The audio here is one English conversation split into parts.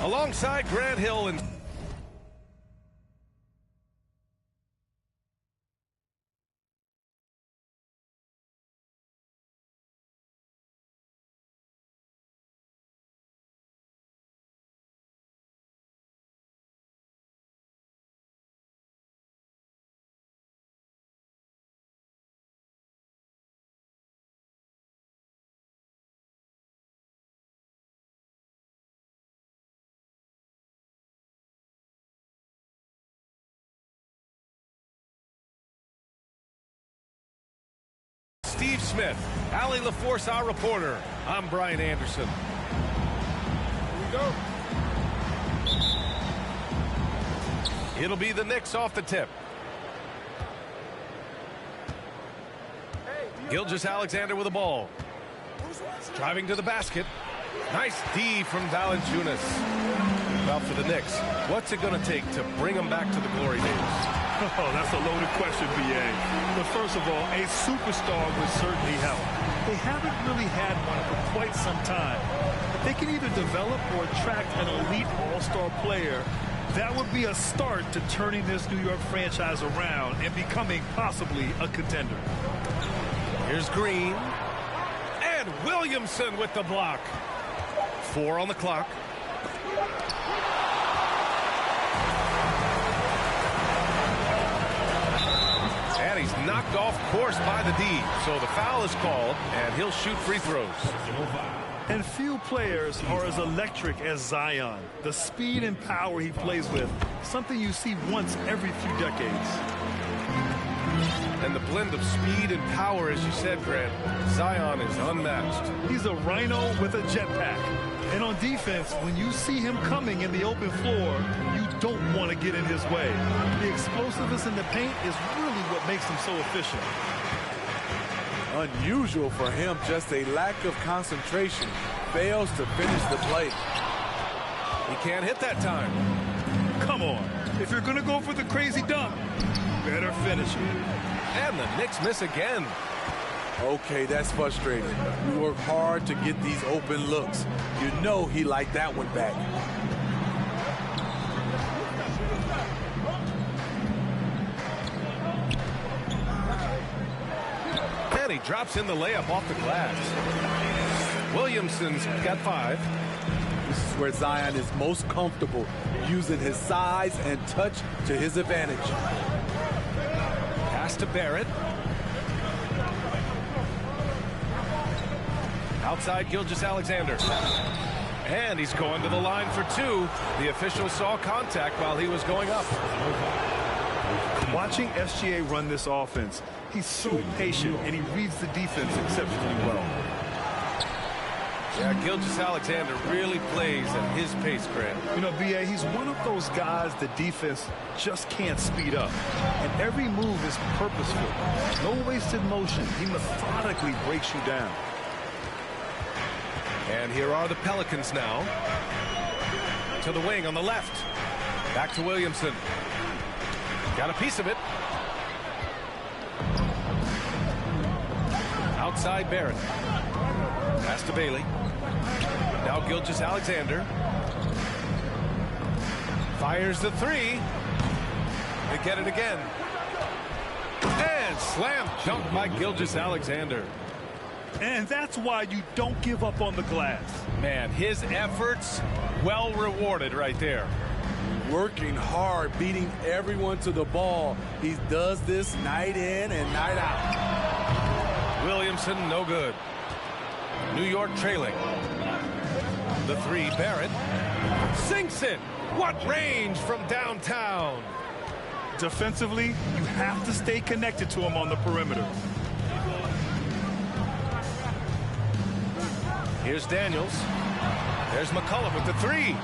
Alongside Grant Hill and Steve Smith, Allie LaForce, our reporter. I'm Brian Anderson. Here we go. It'll be the Knicks off the tip. Gilgeous-Alexander with the ball. Driving to the basket. Nice D from Valanciunas. Well, for the Knicks, what's it going to take to bring them back to the glory days? Oh, that's a loaded question, B.A. But first of all, a superstar would certainly help. They haven't really had one for quite some time. If they can either develop or attract an elite all-star player, that would be a start to turning this New York franchise around and becoming possibly a contender. Here's Green. And Williamson with the block. 4 on the clock. And he's knocked off course by the D. So the foul is called, and he'll shoot free throws. And few players are as electric as Zion. The speed and power he plays with, something you see once every few decades. And the blend of speed and power, as you said, Grant, Zion is unmatched. He's a rhino with a jetpack. And on defense, when you see him coming in the open floor, you don't want to get in his way. The explosiveness in the paint is really what makes him so efficient. Unusual for him, just a lack of concentration. Fails to finish the play. He can't hit that time. Come on. If you're going to go for the crazy dunk, better finish it. And the Knicks miss again. Okay, that's frustrating. We work hard to get these open looks. You know he liked that one back. And he drops in the layup off the glass. Williamson's got 5. This is where Zion is most comfortable, using his size and touch to his advantage. Pass to Barrett. Outside Gilgeous-Alexander. And he's going to the line for 2. The official saw contact while he was going up. Watching SGA run this offense, he's so patient and he reads the defense exceptionally well. Yeah, Gilgeous-Alexander really plays at his pace, Grant. You know, B.A., he's one of those guys the defense just can't speed up. And every move is purposeful. No wasted motion. He methodically breaks you down. And here are the Pelicans now. To the wing on the left. Back to Williamson. Got a piece of it. Outside Barrett. Pass to Bailey. Now Gilgeous-Alexander. Fires the three. They get it again. And slam dunk by Gilgeous-Alexander. And that's why you don't give up on the glass. Man, his efforts well rewarded right there. Working hard, beating everyone to the ball. He does this night in and night out. Williamson, no good. New York trailing. The three, Barrett. Sinks it. What range from downtown. Defensively, you have to stay connected to him on the perimeter. Here's Daniels. There's McCollum with the three.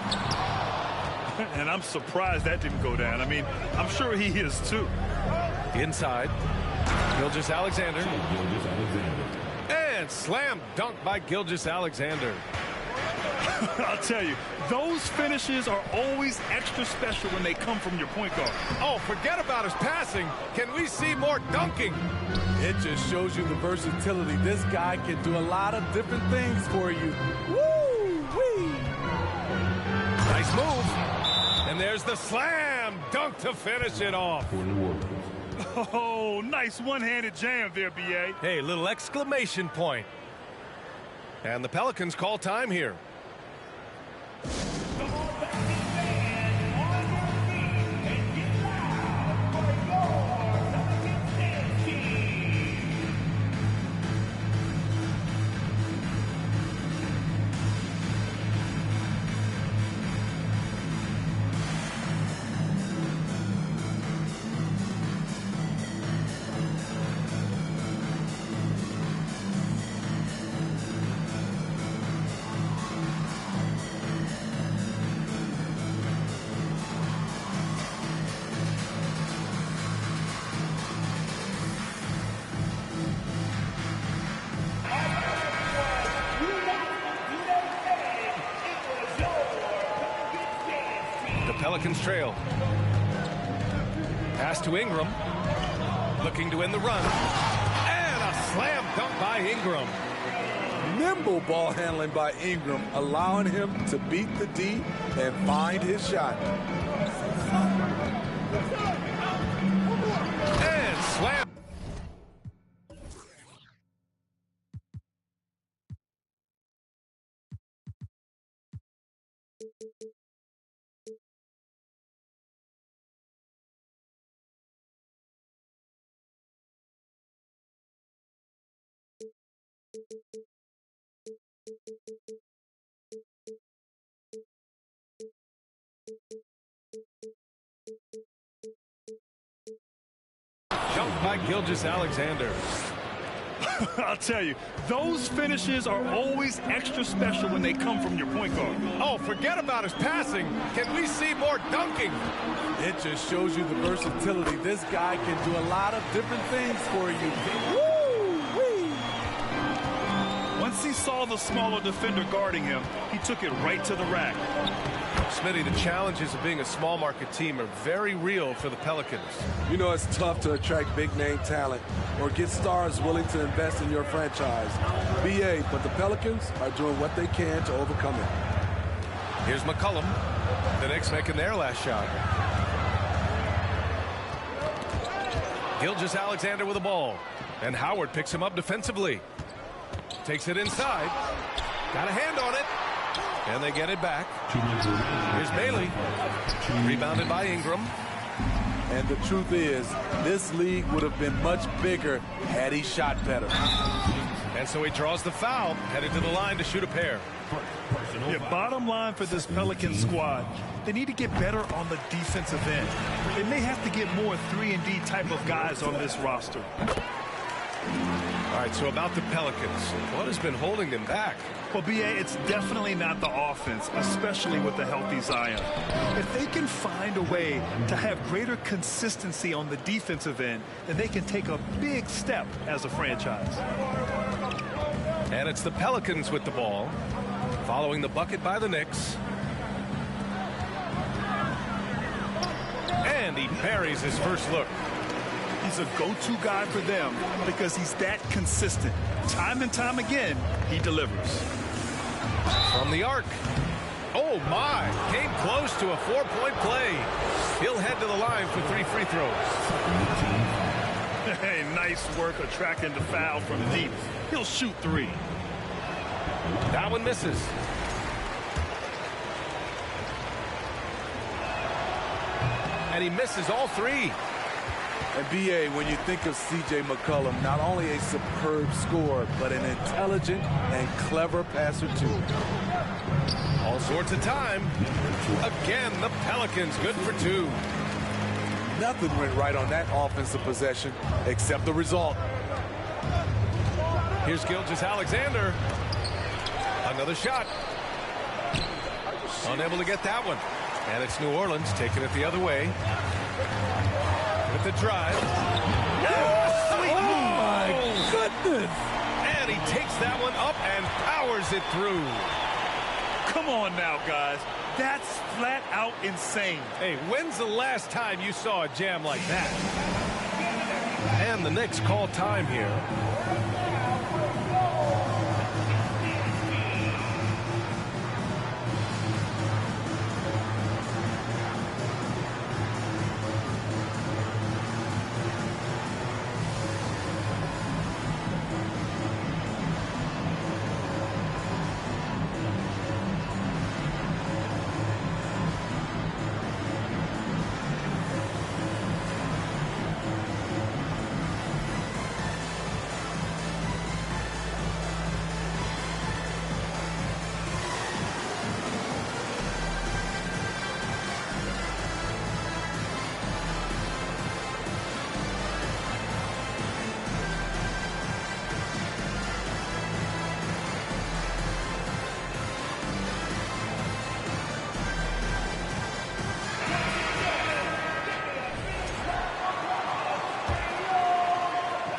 And I'm surprised that didn't go down. I mean, I'm sure he is too. Inside. Gilgeous-Alexander. And slam dunk by Gilgeous-Alexander. I'll tell you, those finishes are always extra special when they come from your point guard. Oh, forget about his passing. Can we see more dunking? It just shows you the versatility. This guy can do a lot of different things for you. Woo-wee! Nice move. And there's the slam dunk to finish it off. Oh, nice one-handed jam there, B.A. Hey, little exclamation point. And the Pelicans call time here. Pelicans trail. Pass to Ingram. Looking to win the run. And a slam dunk by Ingram. Nimble ball handling by Ingram, allowing him to beat the D and find his shot. And slam. Jump by Gilgeous-Alexander. I'll tell you, those finishes are always extra special when they come from your point guard. Oh, forget about his passing. Can we see more dunking? It just shows you the versatility. This guy can do a lot of different things for you. Woo-wee! Once he saw the smaller defender guarding him, he took it right to the rack. Smitty, the challenges of being a small market team are very real for the Pelicans. You know, it's tough to attract big name talent or get stars willing to invest in your franchise. BA, but the Pelicans are doing what they can to overcome it. Here's McCollum. The Knicks making their last shot. Gilgeous-Alexander with the ball. And Howard picks him up defensively. Takes it inside. Got a hand on it. And they get it back. Here's Bailey. Rebounded by Ingram. And the truth is, this league would have been much bigger had he shot better. And so he draws the foul, headed to the line to shoot a pair. Yeah, bottom line for this Pelican squad, they need to get better on the defensive end. They may have to get more 3-and-D type of guys on this roster. All right, so about the Pelicans, what has been holding them back? Well, B.A., it's definitely not the offense, especially with the healthy Zion. If they can find a way to have greater consistency on the defensive end, then they can take a big step as a franchise. And it's the Pelicans with the ball, following the bucket by the Knicks. And he buries his first look. He's a go-to guy for them because he's that consistent. Time and time again, he delivers. From the arc. Oh, my. Came close to a 4-point play. He'll head to the line for 3 free throws. Hey, nice work attracting the foul from deep. He'll shoot 3. That one misses. And he misses all 3. And B.A., when you think of C.J. McCollum, not only a superb scorer, but an intelligent and clever passer, too. All sorts of time. Again, the Pelicans good for 2. Nothing went right on that offensive possession except the result. Here's Gilgeous-Alexander. Another shot. Unable to get that one. And it's New Orleans taking it the other way. With the drive. Oh, my goodness. And he takes that one up and powers it through. Come on now, guys. That's flat out insane. Hey, when's the last time you saw a jam like that? And the Knicks call time here.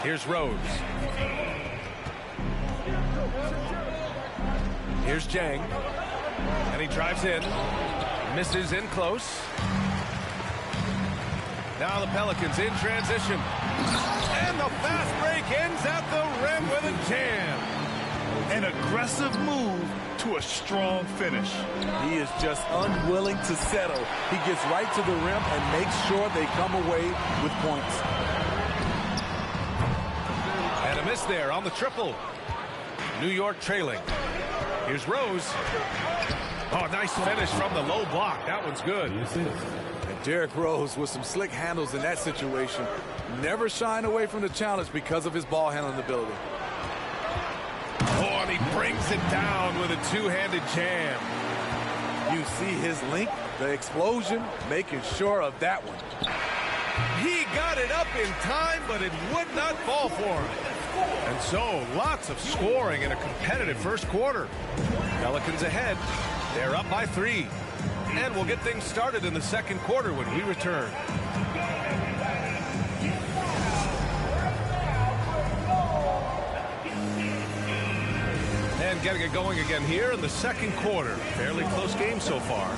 Here's Rose. Here's Jang. And he drives in. Misses in close. Now the Pelicans in transition. And the fast break ends at the rim with a jam. An aggressive move to a strong finish. He is just unwilling to settle. He gets right to the rim and makes sure they come away with points. And a miss there on the triple. New York trailing. Here's Rose. Oh, nice finish from the low block. That one's good. And Derrick Rose with some slick handles in that situation. Never shying away from the challenge because of his ball handling ability. Oh, and he brings it down with a two-handed jam. You see his link, the explosion, making sure of that one. He got it up in time, but it would not fall for him. And so, lots of scoring in a competitive first quarter. Pelicans ahead. They're up by 3. And we'll get things started in the second quarter when we return. And getting it going again here in the second quarter. Fairly close game so far.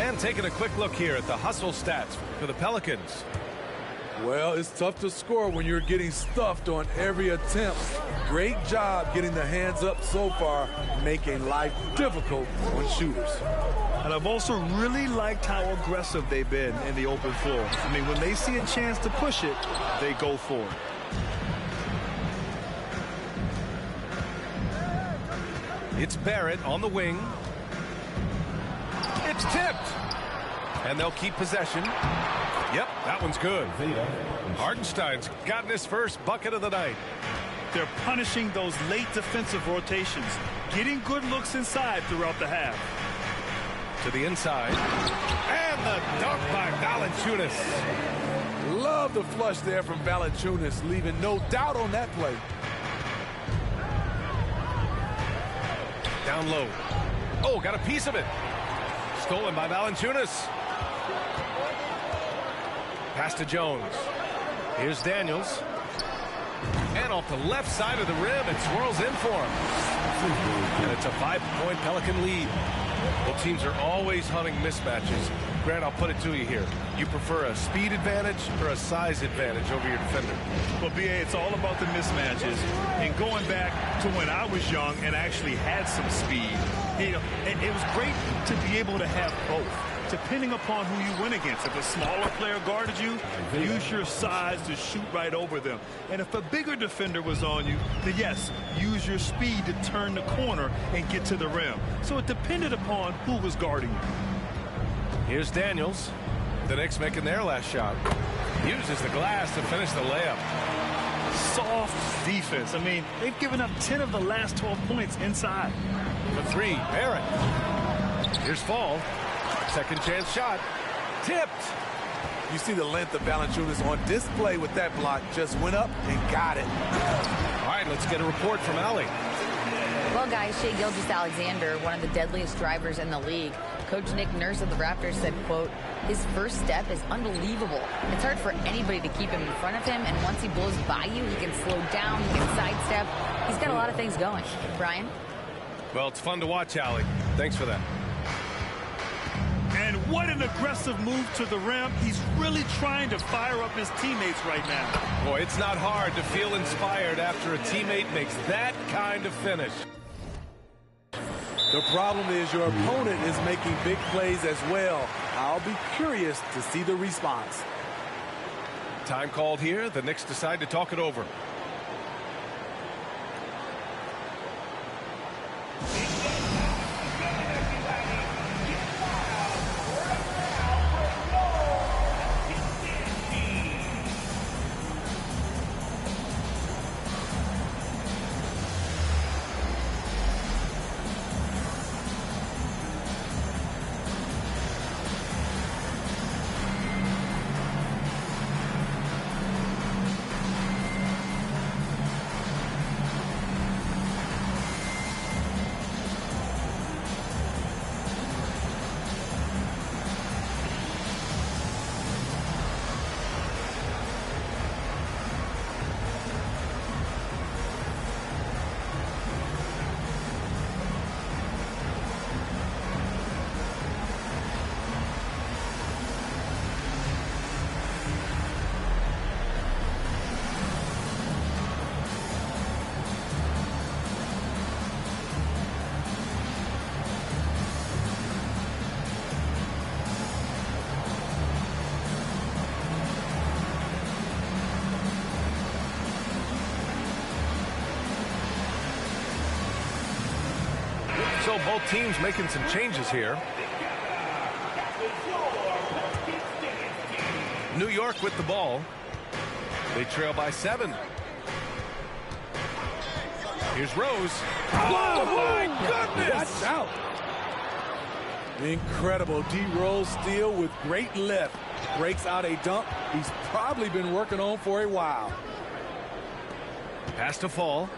And taking a quick look here at the hustle stats for the Pelicans. Well, it's tough to score when you're getting stuffed on every attempt. Great job getting the hands up so far, making life difficult on shooters. And I've also really liked how aggressive they've been in the open floor. I mean, when they see a chance to push it, they go for it. It's Barrett on the wing. It's tipped. And they'll keep possession. Yep, that one's good. Hartenstein's gotten his first bucket of the night. They're punishing those late defensive rotations, getting good looks inside throughout the half. To the inside. And the dunk by Valanciunas. Love the flush there from Valanciunas, leaving no doubt on that play. Down low. Oh, got a piece of it. Stolen by Valanciunas. Pass to Jones. Here's Daniels. And off the left side of the rim, it swirls in for him. And it's a 5-point Pelican lead. Both teams are always hunting mismatches. Grant, I'll put it to you here. You prefer a speed advantage or a size advantage over your defender? Well, B.A., it's all about the mismatches. And going back to when I was young and actually had some speed, you know, it was great to be able to have both, depending upon who you went against. If a smaller player guarded you, use your size to shoot right over them. And if a bigger defender was on you, then yes, use your speed to turn the corner and get to the rim. So it depended upon who was guarding you. Here's Daniels. The Knicks making their last shot. Uses the glass to finish the layup. Soft defense. I mean, they've given up 10 of the last 12 points inside. The three, Barrett. Here's Fall. Second chance shot. Tipped. You see the length of Valanciunas on display with that block. Just went up and got it. All right, let's get a report from Allie. Well, guys, Shai Gilgeous-Alexander, one of the deadliest drivers in the league. Coach Nick Nurse of the Raptors said, quote, his first step is unbelievable. It's hard for anybody to keep him in front of him, and once he blows by you, he can slow down, he can sidestep. He's got a lot of things going. Brian? Well, it's fun to watch, Allie. Thanks for that. And what an aggressive move to the rim. He's really trying to fire up his teammates right now. Boy, it's not hard to feel inspired after a teammate makes that kind of finish. The problem is your opponent is making big plays as well. I'll be curious to see the response. Time called here. The Knicks decide to talk it over. So both teams making some changes here. New York with the ball. They trail by 7. Here's Rose. Oh, my goodness! Watch out! Incredible D. Rose steal with great lift. Breaks out a dunk he's probably been working on for a while. Pass to Fall.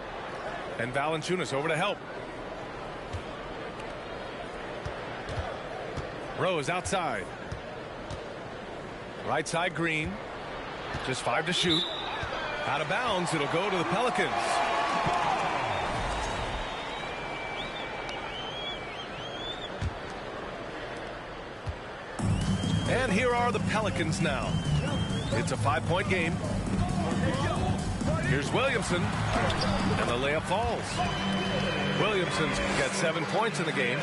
And Valanciunas over to help. Rose outside. Right side Green. Just 5 to shoot. Out of bounds. It'll go to the Pelicans. And here are the Pelicans now. It's a 5-point game. Here's Williamson. And the layup falls. Williamson's got 7 points in the game.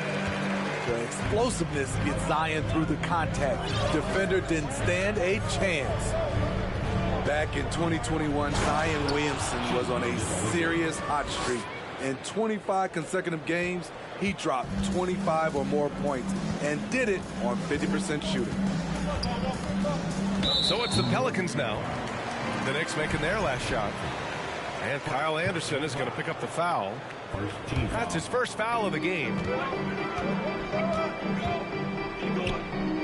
The explosiveness gets Zion through the contact. Defender didn't stand a chance. Back in 2021, Zion Williamson was on a serious hot streak. In 25 consecutive games, he dropped 25 or more points and did it on 50% shooting. So it's the Pelicans now. The Knicks making their last shot. And Kyle Anderson is going to pick up the foul. That's his first foul of the game.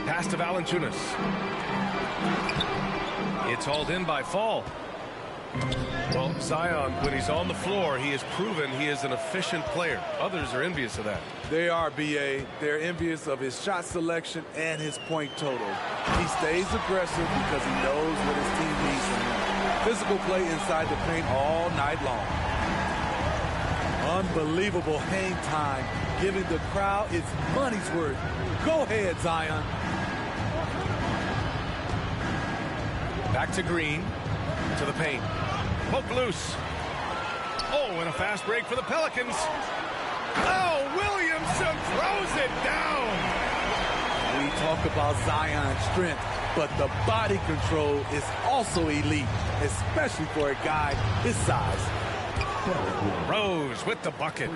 Pass to Valanciunas. It's hauled in by Fall. Well, Zion, when he's on the floor, he has proven he is an efficient player. Others are envious of that. They are, B.A. They're envious of his shot selection and his point total. He stays aggressive because he knows what his team needs from him. Physical play inside the paint all night long. Unbelievable hang time, giving the crowd its money's worth. Go ahead, Zion. Back to Green. To the paint. Poke loose. Oh, and a fast break for the Pelicans. Oh, Williamson throws it down. We talk about Zion's strength, but the body control is also elite, especially for a guy his size. Rose with the bucket.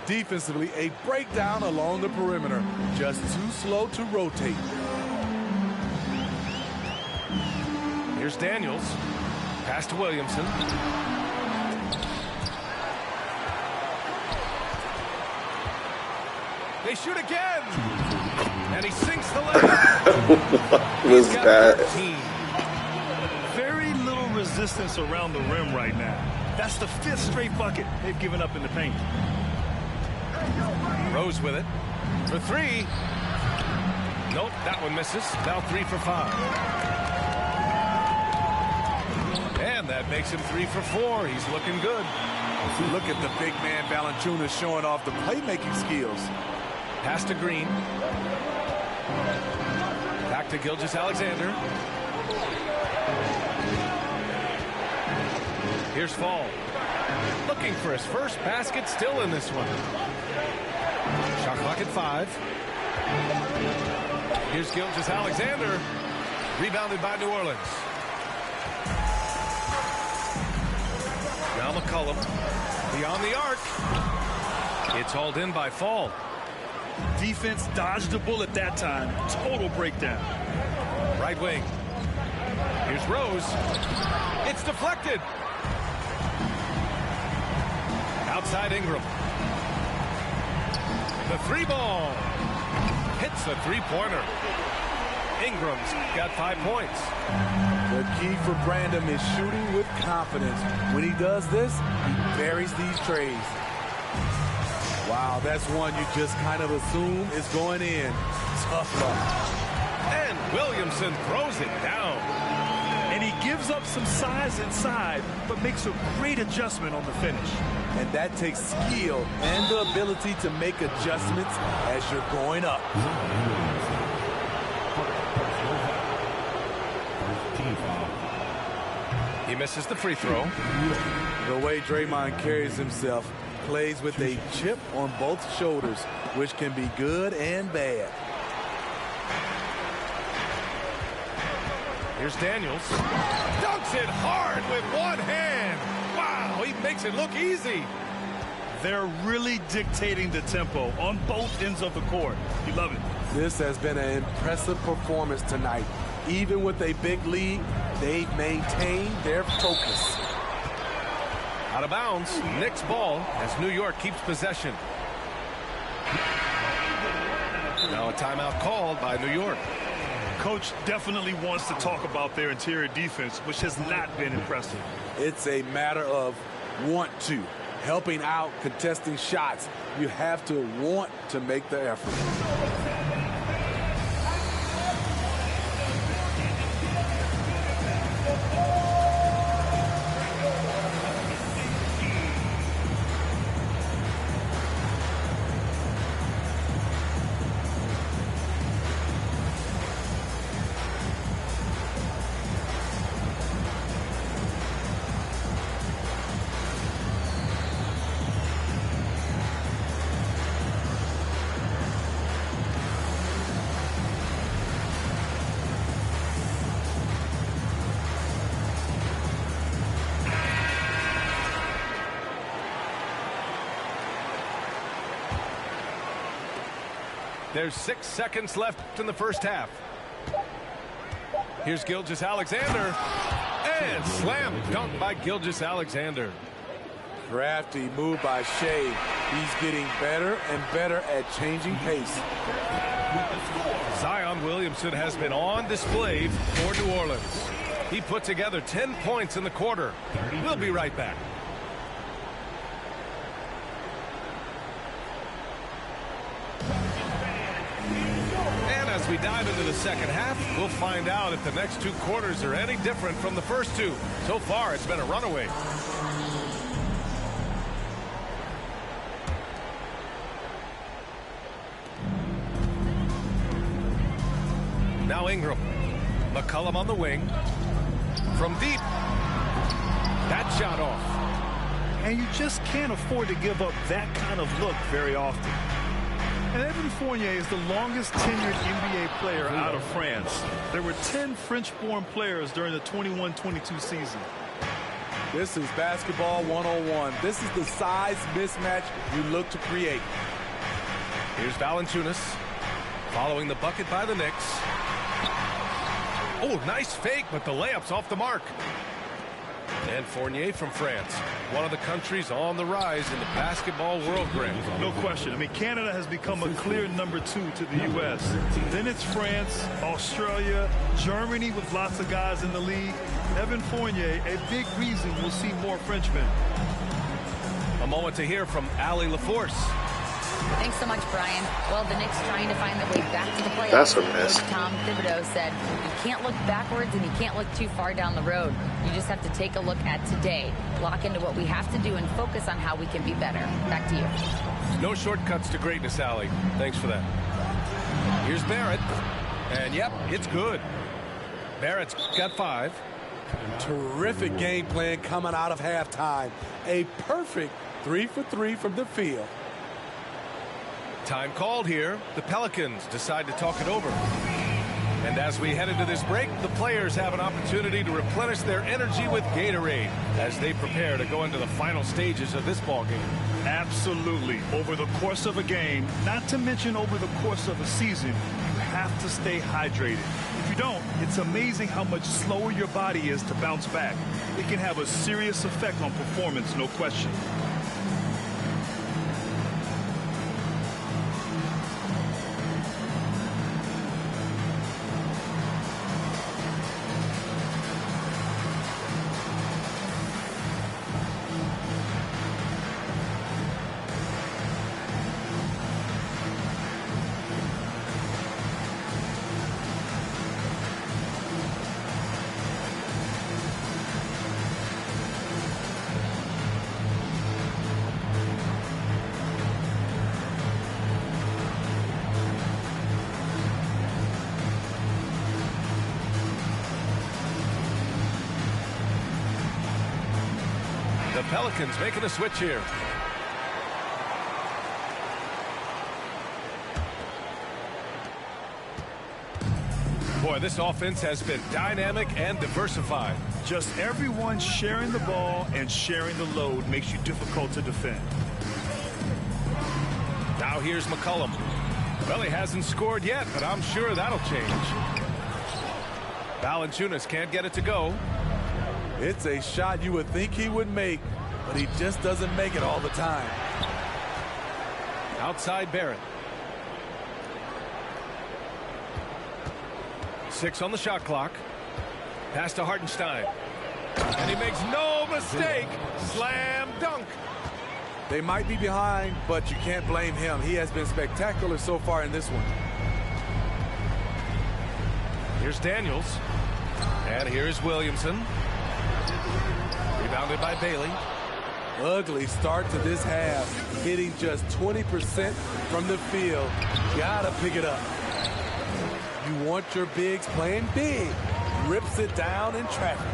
Defensively, a breakdown along the perimeter. Just too slow to rotate. Here's Daniels. Pass to Williamson. They shoot again. And he sinks the leg. Was that? Very little resistance around the rim right now. That's the 5th straight bucket they've given up in the paint. Rose with it. For 3. Nope, that one misses. Now 3 for 5. And that makes him 3 for 4. He's looking good. Look at the big man Valanciunas showing off the playmaking skills. Pass to Green. Back to Gilgeous-Alexander. Here's Fall. Looking for his first basket, still in this one. Shot clock at 5. Here's Gilgeous-Alexander. Rebounded by New Orleans. Now McCollum. Beyond the arc. It's hauled in by Fall. Defense dodged the bullet that time. Total breakdown. Right wing. Here's Rose. It's deflected. Outside Ingram. The 3 ball. Hits a 3-pointer. Ingram's got 5 points. The key for Brandon is shooting with confidence. When he does this, he buries these trays. Wow, that's one you just kind of assume is going in. Tough luck. And Williamson throws it down. And he gives up some size inside, but makes a great adjustment on the finish. And that takes skill and the ability to make adjustments as you're going up. He misses the free throw. The way Draymond carries himself, plays with a chip on both shoulders, which can be good and bad. Here's Daniels. Dunks it hard with one hand. Wow, he makes it look easy. They're really dictating the tempo on both ends of the court. You love it. This has been an impressive performance tonight. Even with a big lead, they've maintained their focus. Out of bounds, Knicks ball as New York keeps possession. Now a timeout called by New York. Coach definitely wants to talk about their interior defense, which has not been impressive. It's a matter of want to. Helping out, contesting shots. You have to want to make the effort. There's 6 seconds left in the first half. Here's Gilgeous-Alexander. And slam dunk by Gilgeous-Alexander. Crafty move by Shea. He's getting better and better at changing pace. Zion Williamson has been on display for New Orleans. He put together 10 points in the quarter. We'll be right back. And as we dive into the second half, we'll find out if the next 2 quarters are any different from the first 2. So far, it's been a runaway. Now Ingram. McCollum on the wing. From deep. That shot off. And you just can't afford to give up that kind of look very often. And Evan Fournier is the longest tenured NBA player out of France. There were 10 French-born players during the 21-22 season. This is basketball 101. This is the size mismatch you look to create. Here's Valanciunas following the bucket by the Knicks. Oh, nice fake, but the layup's off the mark. And Fournier from France, one of the countries on the rise in the basketball world, Grant. No question. I mean, Canada has become a clear number 2 to the U.S. Then it's France, Australia, Germany with lots of guys in the league. Evan Fournier, a big reason we'll see more Frenchmen. A moment to hear from Allie LaForce. Thanks so much, Brian. Well, the Knicks trying to find their way back to the playoffs. That's a miss. Coach Tom Thibodeau said, you can't look backwards and you can't look too far down the road. You just have to take a look at today, lock into what we have to do, and focus on how we can be better. Back to you. No shortcuts to greatness, Allie. Thanks for that. Here's Barrett. And, yep, it's good. Barrett's got 5. Terrific game plan coming out of halftime. A perfect 3 for 3 from the field. Time called here. The Pelicans decide to talk it over. And as we head into this break, the players have an opportunity to replenish their energy with Gatorade as they prepare to go into the final stages of this ball game. Absolutely. Over the course of a game, not to mention over the course of a season, you have to stay hydrated. If you don't, it's amazing how much slower your body is to bounce back. It can have a serious effect on performance, no question. The Pelicans making a switch here. Boy, this offense has been dynamic and diversified. Just everyone sharing the ball and sharing the load makes you difficult to defend. Now here's McCollum. Well, he hasn't scored yet, but I'm sure that'll change. Valanciunas can't get it to go. It's a shot you would think he would make, but he just doesn't make it all the time. Outside Barrett. 6 on the shot clock. Pass to Hartenstein. And he makes no mistake. Slam dunk. They might be behind, but you can't blame him. He has been spectacular so far in this one. Here's Daniels. And here's Williamson. Rebounded by Bailey. Ugly start to this half. Hitting just 20% from the field. Gotta pick it up. You want your bigs playing big. Rips it down in traffic.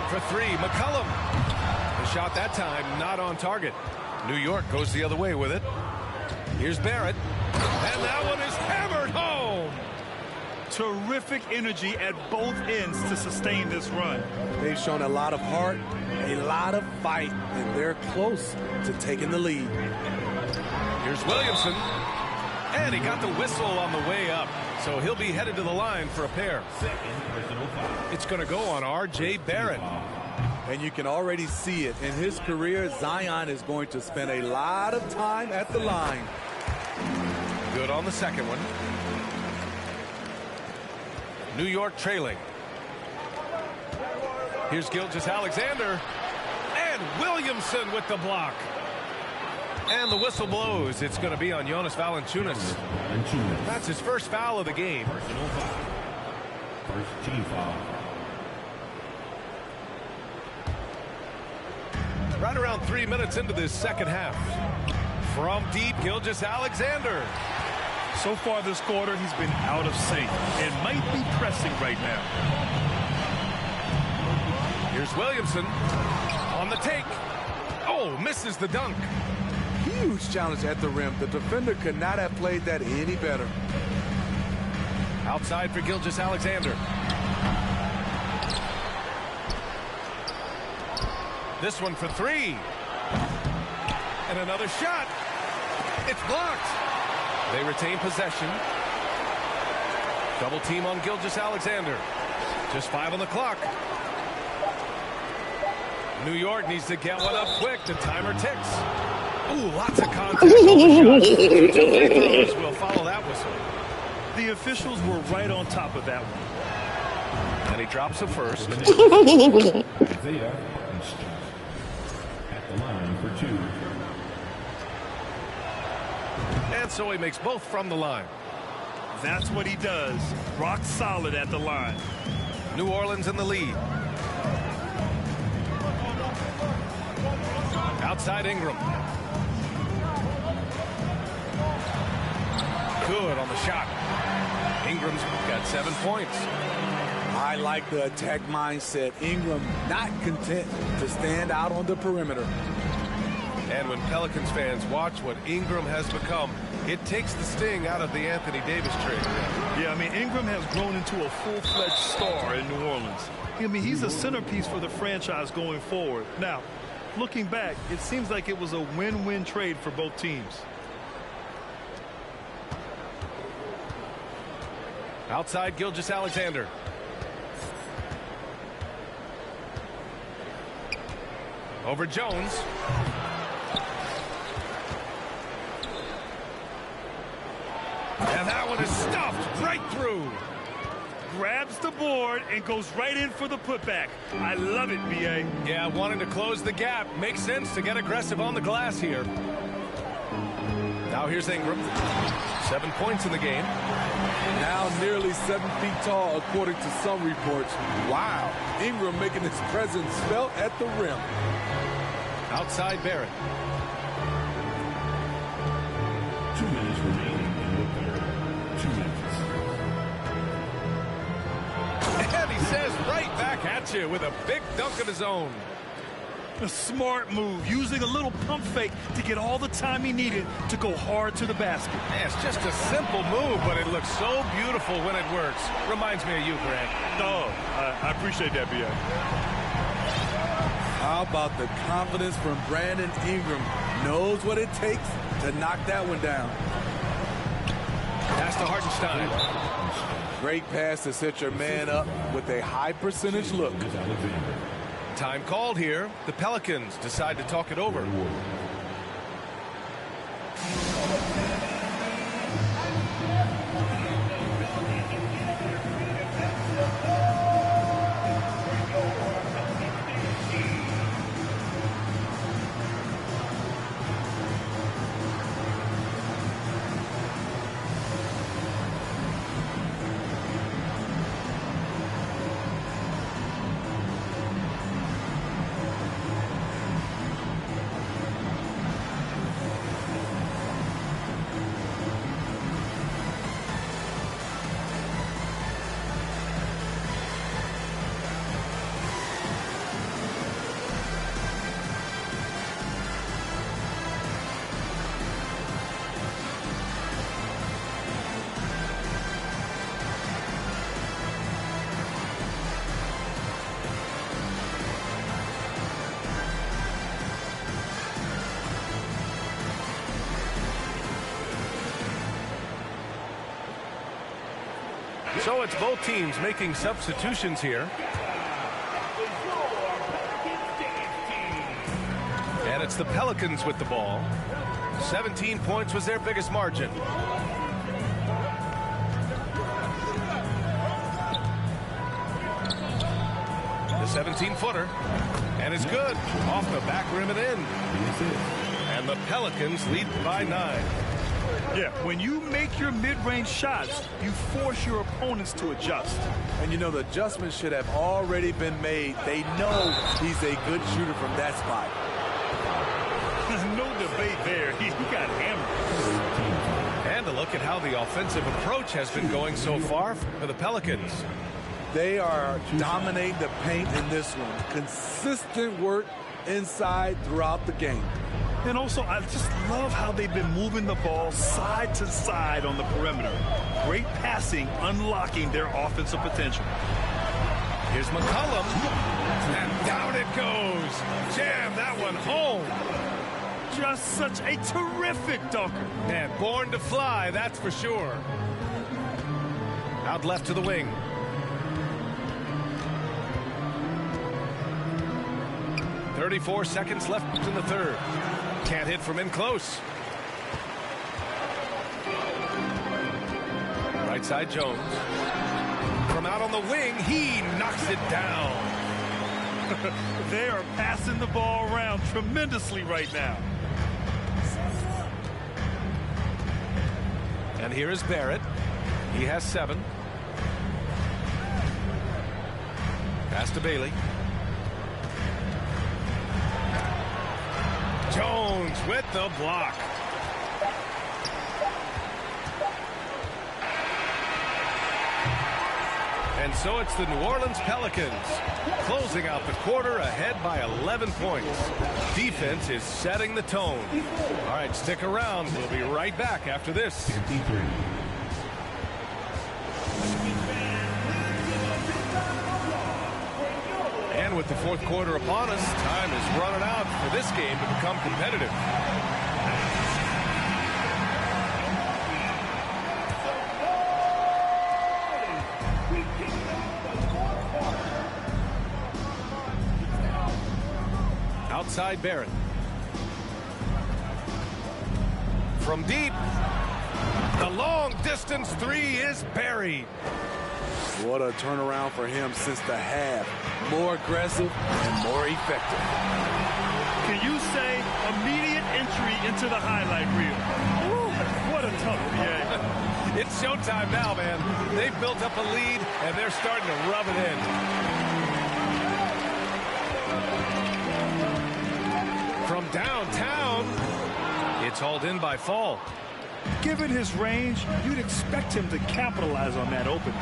For 3, McCollum. The shot that time not on target. New York goes the other way with it. Here's Barrett. And that one is hammered home. Terrific energy at both ends to sustain this run. They've shown a lot of heart, a lot of fight, and they're close to taking the lead. Here's Williamson. And he got the whistle on the way up. So he'll be headed to the line for a pair. It's going to go on R.J. Barrett. And you can already see it. In his career, Zion is going to spend a lot of time at the line. Good on the second one. New York trailing. Here's Gilgeous-Alexander. And Williamson with the block. And the whistle blows. It's going to be on Jonas Valanciunas. That's his first foul of the game. First team foul. Right around 3 minutes into this second half. From deep, Gilgeous-Alexander. So far this quarter, he's been out of sync and might be pressing right now. Here's Williamson on the take. Oh, misses the dunk. Huge challenge at the rim. The defender could not have played that any better. Outside for Gilgeous-Alexander. This one for three. And another shot. It's blocked. They retain possession. Double team on Gilgeous-Alexander. Just 5 on the clock. New York needs to get one up quick. The timer ticks. Ooh, lots of contact on the shot. 2 free throws will follow that whistle. The officials were right on top of that one. And he drops the first. Isaiah at the line for 2. And so he makes both from the line. That's what he does. Rock solid at the line. New Orleans in the lead. Outside Ingram. Good on the shot. Ingram's got 7 points. I like the attack mindset. Ingram not content to stand out on the perimeter. And when Pelicans fans watch what Ingram has become, it takes the sting out of the Anthony Davis trade. Yeah, I mean, Ingram has grown into a full-fledged star in New Orleans. I mean, he's a centerpiece for the franchise going forward. Now, looking back, it seems like it was a win-win trade for both teams. Outside Gilgeous-Alexander. Over Jones. And that one is stuffed right through. Grabs the board and goes right in for the putback. I love it, B.A. Yeah, wanting to close the gap. Makes sense to get aggressive on the glass here. Now here's Ingram. 7 points in the game. Now nearly 7 feet tall, according to some reports. Wow. Ingram making his presence felt at the rim. Outside Barrett. 2 minutes remaining in the third. 2 minutes. And he says right back at you with a big dunk of his own. A smart move, using a little pump fake to get all the time he needed to go hard to the basket. Yeah, it's just a simple move, but it looks so beautiful when it works. Reminds me of you, Grant. Oh, I appreciate that, B.A. How about the confidence from Brandon Ingram? Knows what it takes to knock that one down. Pass to Hartenstein. Great pass to set your man up with a high percentage look. Time called here. The Pelicans decide to talk it over. So it's both teams making substitutions here. And it's the Pelicans with the ball. 17 points was their biggest margin. The 17-footer. And it's good. Off the back rim and in. And the Pelicans lead by 9. Yeah, when you make your mid-range shots, you force your opponents to adjust. And you know, the adjustments should have already been made. They know he's a good shooter from that spot. No debate there. He got hammered. And a look at how the offensive approach has been going so far for the Pelicans. They are dominating the paint in this one. Consistent work inside throughout the game. And also, I just love how they've been moving the ball side to side on the perimeter. Great passing, unlocking their offensive potential. Here's McCollum, and down it goes. Jam that one home. Just such a terrific dunker. Man, born to fly, that's for sure. Out left to the wing. .34 seconds left in the third. Can't hit from in close. Right side Jones. From out on the wing, he knocks it down. They are passing the ball around tremendously right now. And here is Barrett. He has 7. Pass to Bailey. Jones with the block. And so it's the New Orleans Pelicans closing out the quarter ahead by 11 points. Defense is setting the tone. All right, stick around. We'll be right back after this. 53. And with the fourth quarter upon us, time is running out for this game to become competitive. Outside Barrett. From deep, the long distance three is buried. What a turnaround for him since the half. More aggressive and more effective. Can you say immediate entry into the highlight reel? Woo, what a tough PA. It's showtime now, man. They've built up a lead, and they're starting to rub it in. From downtown, it's hauled in by Fall. Given his range, you'd expect him to capitalize on that opening.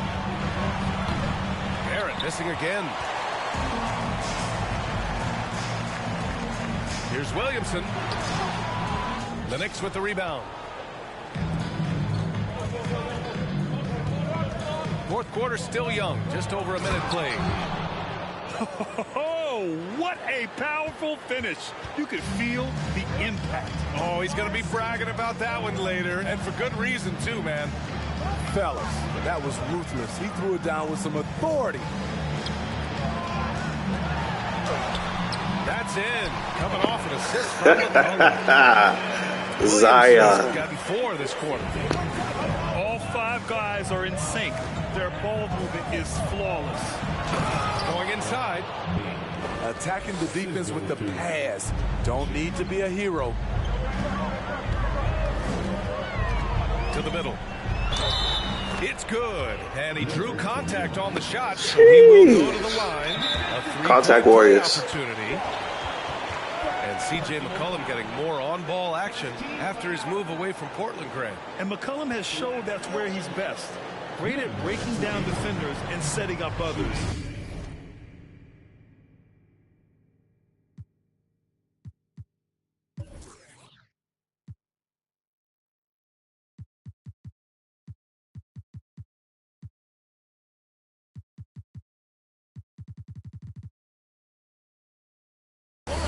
Barrett missing again. Here's Williamson. The Knicks with the rebound. Fourth quarter still young, just over a minute played. Oh, what a powerful finish. You could feel the impact. Oh, he's going to be bragging about that one later, and for good reason, too, man. Fellas, that was ruthless. He threw it down with some authority. That's in. Coming off an assist from McCollum. Zion. Gotten 4 this quarter. All 5 guys are in sync. Their ball movement is flawless. Going inside. Attacking the defense with the pass. Don't need to be a hero. To the middle. It's good. And he drew contact on the shot, so he will go to the line. A Contact Warriors. Opportunity. And C.J. McCollum getting more on-ball action after his move away from Portland, Grant. And McCollum has showed that's where he's best. Great at breaking down defenders and setting up others.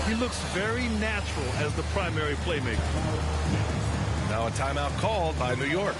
He looks very natural as the primary playmaker. Now a timeout called by New York.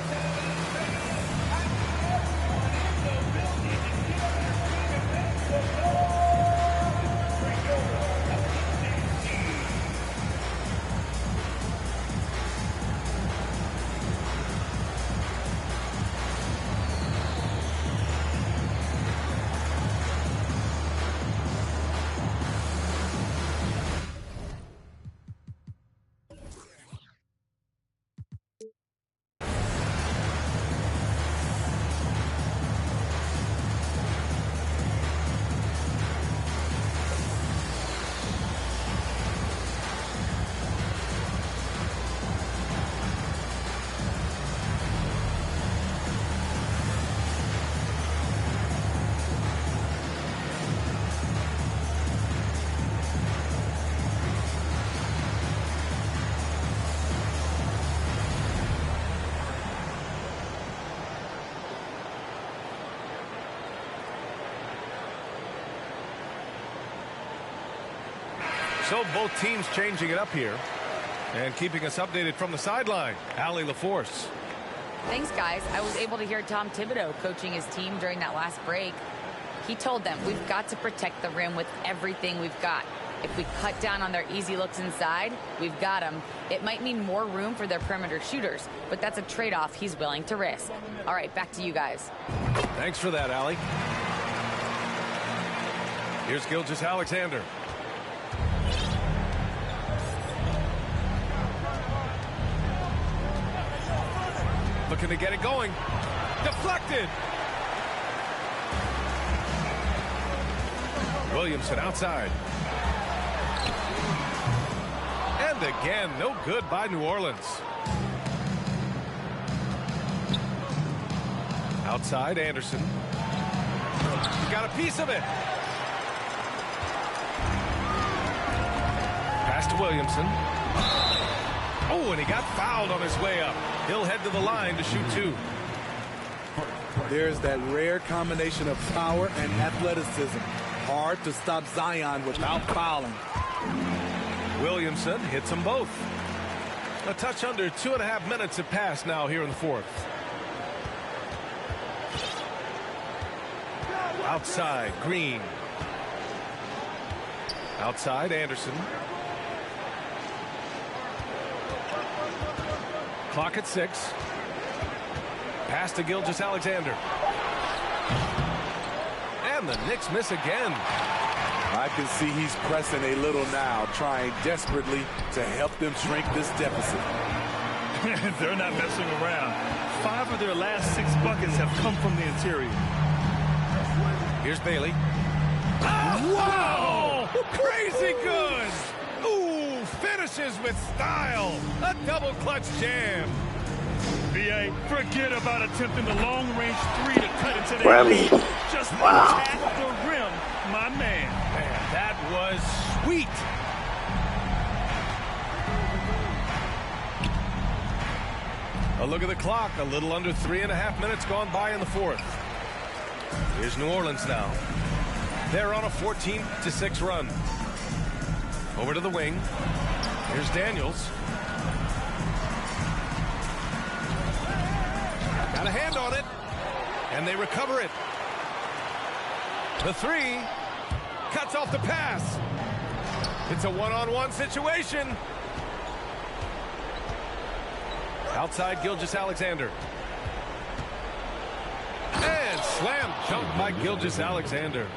So both teams changing it up here and keeping us updated from the sideline. Allie LaForce. Thanks, guys. I was able to hear Tom Thibodeau coaching his team during that last break. He told them, we've got to protect the rim with everything we've got. If we cut down on their easy looks inside, we've got them. It might mean more room for their perimeter shooters, but that's a trade-off he's willing to risk. All right, back to you guys. Thanks for that, Allie. Here's Gilgeous-Alexander. Looking to get it going. Deflected. Williamson outside. And again, no good by New Orleans. Outside, Anderson. Got a piece of it. Pass to Williamson. Oh, and he got fouled on his way up. He'll head to the line to shoot two. There's that rare combination of power and athleticism. Hard to stop Zion without fouling. Williamson hits them both. A touch under 2.5 minutes have passed now here in the fourth. Outside, Green. Outside, Anderson. Clock at 6. Pass to Gilgeous-Alexander. And the Knicks miss again. I can see he's pressing a little now, trying desperately to help them shrink this deficit. They're not messing around. 5 of their last 6 buckets have come from the interior. Here's Bailey. Oh, wow! Crazy good! Ooh, finishes with style. A double clutch jam. BA, forget about attempting the long-range 3 to cut into the lead. Just attack the rim, my man. Man, that was sweet. A look at the clock. A little under 3.5 minutes gone by in the fourth. Here's New Orleans now. They're on a 14-6 run. Over to the wing. Here's Daniels. Got a hand on it. And they recover it. The 3 cuts off the pass. It's a one-on-one situation. Outside, Gilgeous-Alexander. And slam dunk by Gilgeous-Alexander.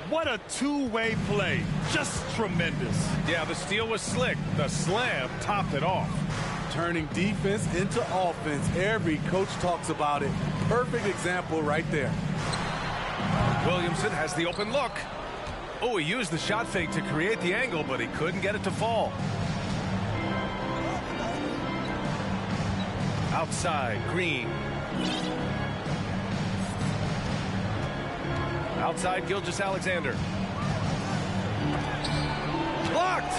What a two-way play. Just tremendous. Yeah, the steal was slick. The slam topped it off. Turning defense into offense. Every coach talks about it. Perfect example right there. Williamson has the open look. Oh, he used the shot fake to create the angle, but he couldn't get it to fall. Outside, Green. Outside, Gilgeous-Alexander. Blocked!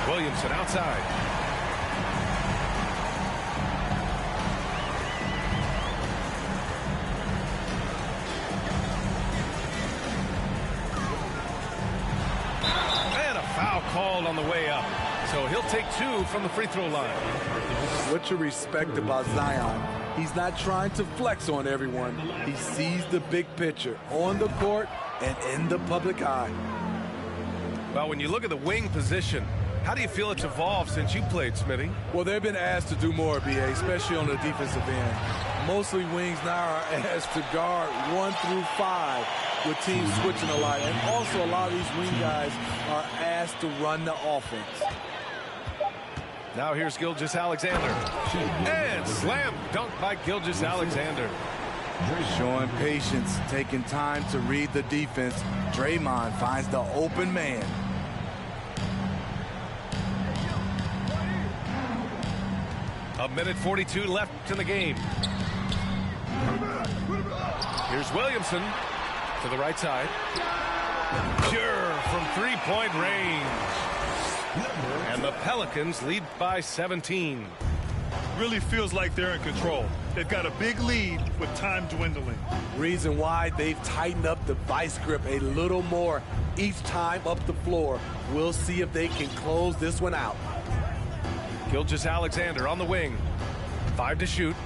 Williamson outside. And a foul called on the way up. So he'll take 2 from the free throw line. What you respect about Zion, he's not trying to flex on everyone. He sees the big picture on the court and in the public eye. Well, when you look at the wing position, how do you feel it's evolved since you played, Smitty? Well, they've been asked to do more, BA, especially on the defensive end. Mostly wings now are asked to guard 1 through 5 with teams switching a lot. And also a lot of these wing guys are asked to run the offense. Now here's Gilgeous-Alexander. And slam dunk by Gilgeous-Alexander. Showing patience, taking time to read the defense. Draymond finds the open man. A minute 42 left in the game. Here's Williamson to the right side. Pure from three-point range. And the Pelicans lead by 17. really feels like they're in control. They've got a big lead with time dwindling. Reason why they've tightened up the vice grip a little more each time up the floor. We'll see if they can close this one out. Gilgeous-Alexander on the wing. 5 to shoot.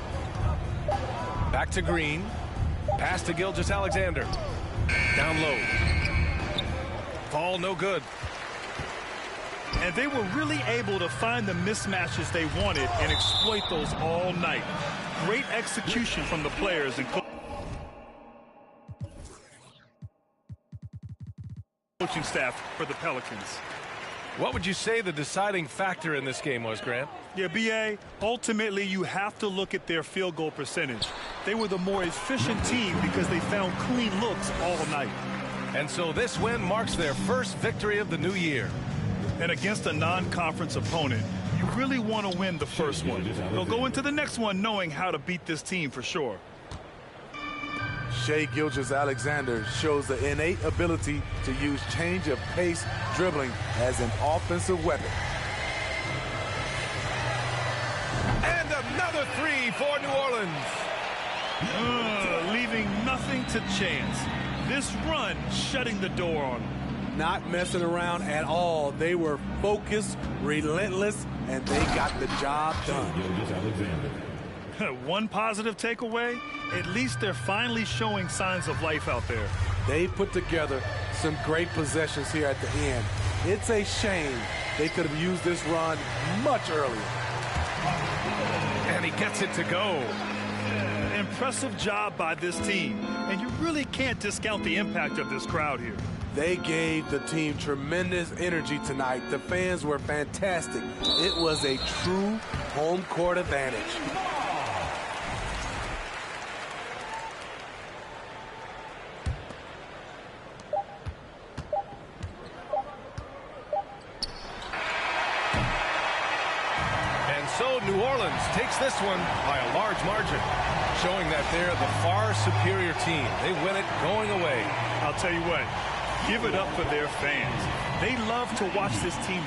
Back to Green. Pass to Gilgeous-Alexander. Down low. Ball no good. And they were really able to find the mismatches they wanted and exploit those all night. Great execution from the players and coaching staff for the Pelicans. What would you say the deciding factor in this game was, Grant? Yeah, B.A., ultimately you have to look at their field goal percentage. They were the more efficient team because they found clean looks all night. And so this win marks their first victory of the new year. And against a non-conference opponent, you really want to win the first one. They'll go into the next one knowing how to beat this team for sure. Shai Gilgeous-Alexander shows the innate ability to use change of pace dribbling as an offensive weapon. And another three for New Orleans. Leaving nothing to chance. This run shutting the door on them. Not messing around at all. They were focused, relentless, and they got the job done. Gilgeous-Alexander. One positive takeaway, at least they're finally showing signs of life out there. They put together some great possessions here at the end. It's a shame they could have used this run much earlier. And he gets it to go. Impressive job by this team, and you really can't discount the impact of this crowd here. They gave the team tremendous energy tonight. The fans were fantastic. It was a true home court advantage. And so New Orleans takes this one by a large margin, showing that they're the far superior team. They win it going away. I'll tell you what, give it up for their fans. They love to watch this team